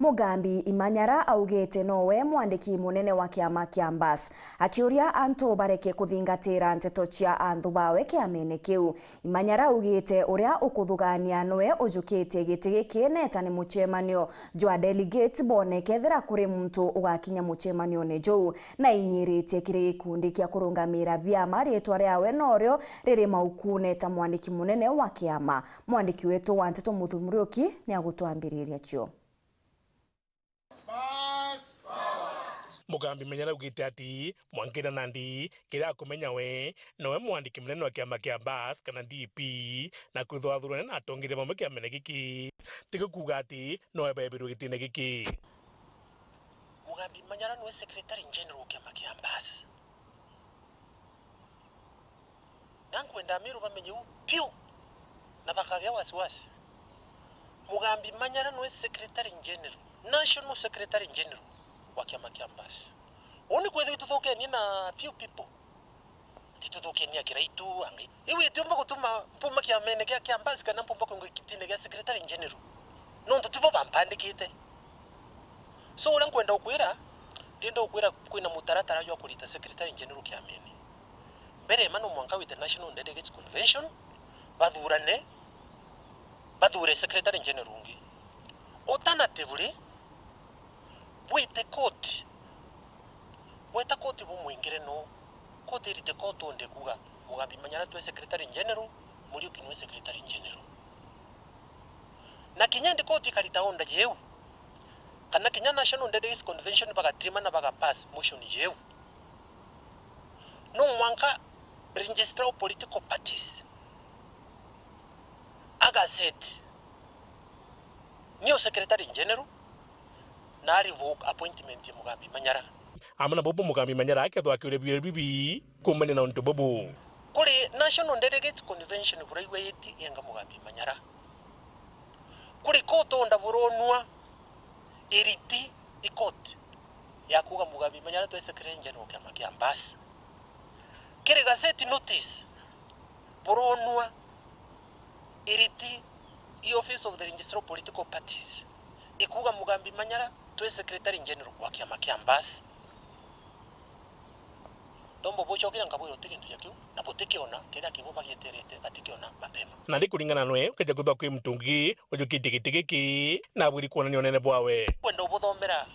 Mugambi IMANYARA augite NOOWE mwandiki munene wa kiama kia MBUS akiuria antu bareke kuthingatira nteto cia anthu bawe kiamene kiu. IMANYARA augite uria ukuthugania NOOWE ujukitie giti giki neta ni muchemanio jwa delegates bonekethira kuri muntu ugakinya muchemanio ne jou na inyiritie kiri gikundi kia kurungamira BIAMA ritwa riawe norio riri maukune ta mwandiki munene wa kiama. Mwandiki wetu wa nteto Muthumuriuki ni agutwambiriria cio. Mugambi IMANYARA augite ati mwankira nandi kira kumenya we NOOWE mwandiki munene wa kiama kia MBUS kana DP na kwithwathurane na atongire mamwe kiamene giki tiga kuuga ati NOOWE baebiru gitine giki. Mugambi IMANYARA niwe secretary general wa kiama kia MBUS nankwenda amiru bamenye piu na bakagya wasiwasi. Mugambi IMANYARA niwe secretary general, national secretary general wa kiama kia MBUS. Oni kwethe tutokeni na few people titutokeni akiraitu angi iwe tiomba gutuma mpuma kiamene kia MBUS kana mpuma ko ngikitine kia secretary general no ntutubo bampandikite. So ura nkwenda ukwira tindo ukwira kwina mutaratara yo kulita secretary general kiamene mbere mano mwanka with the national delegates convention badhure secretary general ngi. Alternatively wete court bo mwingire no court irite court onde kuga Mugambi IMANYARA twe secretary general Muriuki niwe secretary general na kinyande court kalita onda yeu kana kinya national delegates convention bagatrima na bagapass motion yeu no mwanka register of political parties agaset new secretary general na revoke appointment ya Mugambi IMANYARA. Amana bobo Mugambi IMANYARA akethwa akiure bibi kumene na untu bobo kuri national delegates convention buraiwe yeti yenga Mugambi IMANYARA kuri koto onda buronwa ARITE ikot ya kuga Mugambi IMANYARA twe secretary general kiama kia MBUS kiri gazeti notice buronwa ARITE office of the register of political parties ikuga Mugambi IMANYARA twe secretary general wa kiama kia MBUS dombo bocho kira ngabwiro tikindu yakyo na botekiona kira kibo bagieterete batikiona mapema na ndikuringana NOOWE ukaja kuthwa kwi mtungi ujukite giki na bwiri kuonania unene bwawe kwenda ubuthomera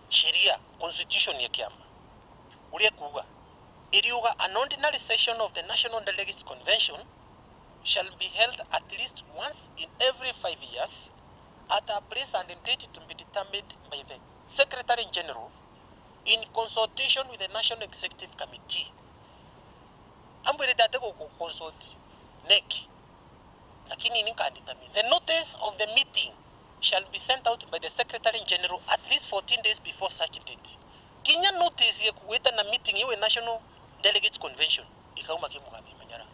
sheria constitution ya kiama uria kuga iriuga an ordinary session of the national delegates convention shall be held at least once in every 5 years at a place and date to be determined by the Secretary General in consultation with the National Executive Committee. Ambwele date go consult NEC. Lakini nika determine. The notice of the meeting shall be sent out by the Secretary General at least 14 days before such date. Kinya notice ya kuweta na meeting yewe National Delegates Convention ikauma ki Mugambi IMANYARA.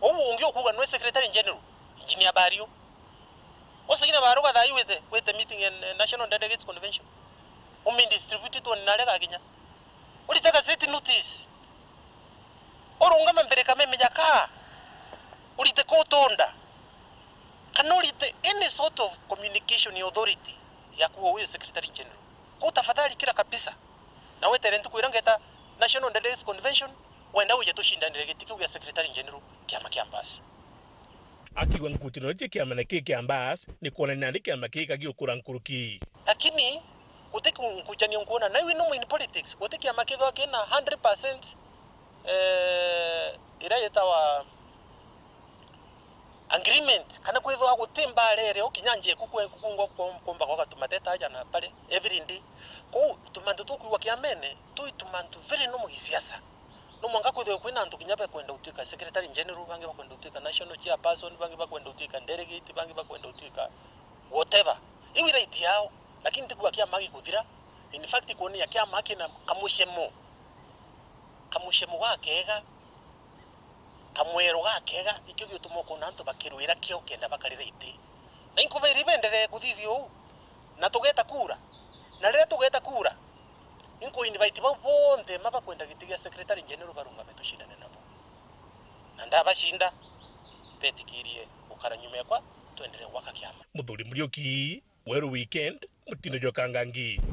Obu ungio kuga no Secretary General engineer Bario. Osagina baruga dai with the meeting in National Delegates Convention. Umi distributed on nalega kinya. Ulitaka set notice. Orunga mbereka meme jaka. Ulite kotonda. Kanolite any sort of communication authority ya kuwa huyo secretary general. Kwa tafadhali kila kabisa. Na wewe tarentu kuirangeta National Delegates Convention wenda uje tushindanire gitiki ya secretary general kiama kia MBUS. Akiwa nkutino je kiama na kia MBUS ni kuonania ndi kiama kagi ukura nkuruki. Lakini uteki nkujani nguona na we know in politics uteki kiama kithwa kina 100% ira yetawa agreement kana kwithwa gutimba rere okinyanje kukungo komba kwa tumateta aja na pale every day ko tumandu tukuwa kiamene tumandu very no mugisiasa no mwanga kwithwa kwina antu kinyapa kwenda utika secretary general bangi bakwenda utika national chairperson bangi bakwenda utika delegate bangi bakwenda utika whatever iwi right yao lakini tikuwa kiama gikuthira in fact kuoni ya kiama kina kamushemo wakega kamwero gakega ikyo gitumo kuna antu bakirwira kyo kenda bakarira ite na inkubiri bendere kuthithio na tugeta kura na rire tugeta kura inko invite ba bonde maba kwenda gitigia secretary general barunga betushindane nabo na ndabashinda betikirie ukara nyume kwa tuendelee waka kiama. Muthuri Muriuki Weru Weekend Mutindo Jokangangi.